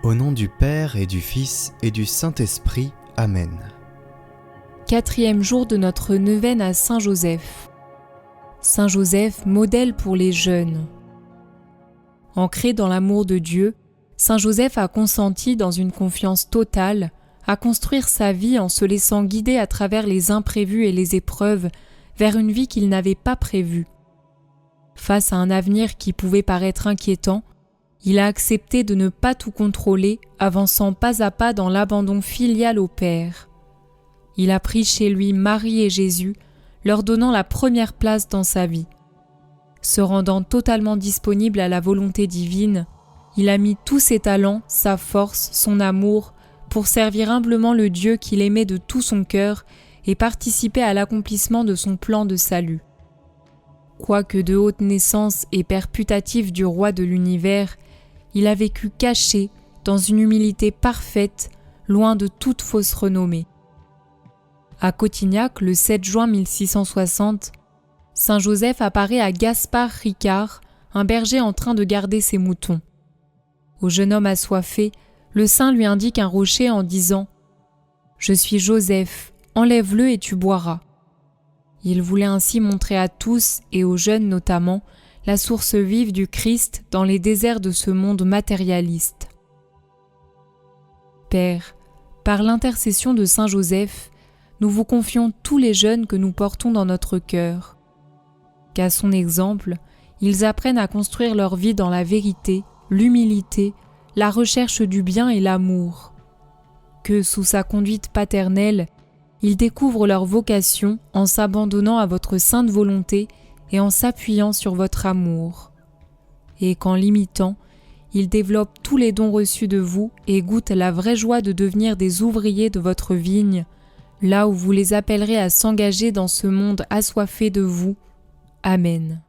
Au nom du Père et du Fils et du Saint-Esprit. Amen. 4e jour de notre neuvaine à Saint Joseph. Saint Joseph, modèle pour les jeunes. Ancré dans l'amour de Dieu, Saint Joseph a consenti dans une confiance totale à construire sa vie en se laissant guider à travers les imprévus et les épreuves vers une vie qu'il n'avait pas prévue. Face à un avenir qui pouvait paraître inquiétant, il a accepté de ne pas tout contrôler, avançant pas à pas dans l'abandon filial au Père. Il a pris chez lui Marie et Jésus, leur donnant la première place dans sa vie. Se rendant totalement disponible à la volonté divine, il a mis tous ses talents, sa force, son amour, pour servir humblement le Dieu qu'il aimait de tout son cœur et participer à l'accomplissement de son plan de salut. Quoique de haute naissance et père putatif du roi de l'univers, il a vécu caché, dans une humilité parfaite, loin de toute fausse renommée. À Cotignac, le 7 juin 1660, Saint Joseph apparaît à Gaspard Ricard, un berger en train de garder ses moutons. Au jeune homme assoiffé, le saint lui indique un rocher en disant « Je suis Joseph, enlève-le et tu boiras ». Il voulait ainsi montrer à tous, et aux jeunes notamment, la source vive du Christ dans les déserts de ce monde matérialiste. Père, par l'intercession de Saint Joseph, nous vous confions tous les jeunes que nous portons dans notre cœur. Qu'à son exemple, ils apprennent à construire leur vie dans la vérité, l'humilité, la recherche du bien et l'amour. Que, sous sa conduite paternelle, ils découvrent leur vocation en s'abandonnant à votre sainte volonté et en s'appuyant sur votre amour. Et qu'en l'imitant, ils développent tous les dons reçus de vous et goûtent la vraie joie de devenir des ouvriers de votre vigne, là où vous les appellerez à s'engager dans ce monde assoiffé de vous. Amen.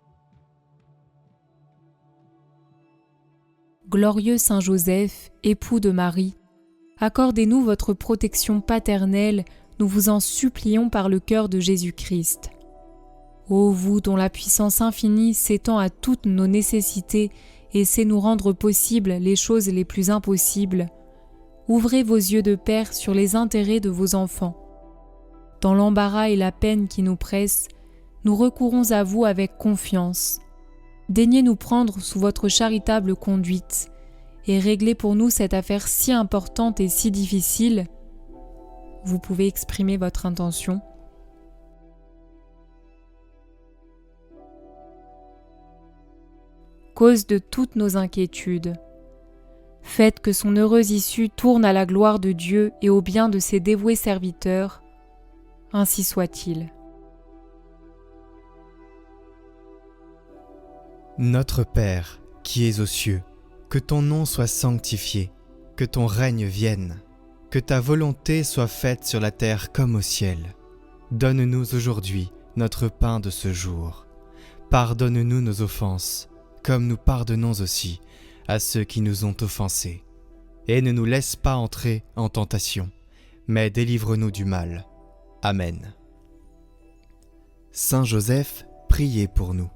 Glorieux Saint Joseph, époux de Marie, accordez-nous votre protection paternelle, nous vous en supplions par le cœur de Jésus-Christ. Ô vous dont la puissance infinie s'étend à toutes nos nécessités et sait nous rendre possibles les choses les plus impossibles, ouvrez vos yeux de Père sur les intérêts de vos enfants. Dans l'embarras et la peine qui nous pressent, nous recourons à vous avec confiance. Daignez nous prendre sous votre charitable conduite et régler pour nous cette affaire si importante et si difficile. Vous pouvez exprimer votre intention. Cause de toutes nos inquiétudes. Faites que son heureuse issue tourne à la gloire de Dieu et au bien de ses dévoués serviteurs. Ainsi soit-il. Notre Père, qui es aux cieux, que ton nom soit sanctifié, que ton règne vienne, que ta volonté soit faite sur la terre comme au ciel. Donne-nous aujourd'hui notre pain de ce jour. Pardonne-nous nos offenses, comme nous pardonnons aussi à ceux qui nous ont offensés. Et ne nous laisse pas entrer en tentation, mais délivre-nous du mal. Amen. Saint Joseph, priez pour nous.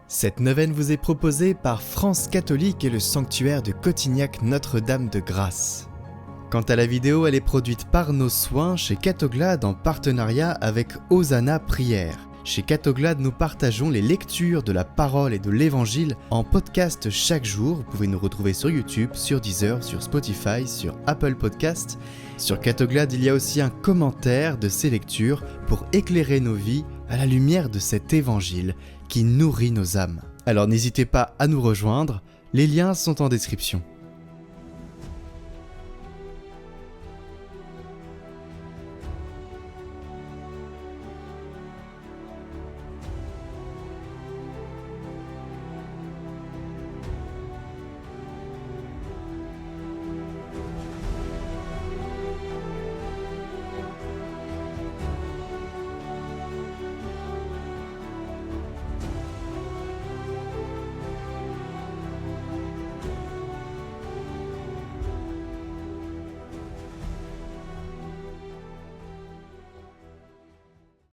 Cette neuvaine vous est proposée par France Catholique et le sanctuaire de Cotignac Notre-Dame de Grâce. Quant à la vidéo, elle est produite par Nos Soins chez Catoglade en partenariat avec Hosanna Prière. Chez Catoglade, nous partageons les lectures de la parole et de l'évangile en podcast chaque jour. Vous pouvez nous retrouver sur YouTube, sur Deezer, sur Spotify, sur Apple Podcasts. Sur Catoglade, il y a aussi un commentaire de ces lectures pour éclairer nos vies à la lumière de cet évangile qui nourrit nos âmes. Alors n'hésitez pas à nous rejoindre, les liens sont en description.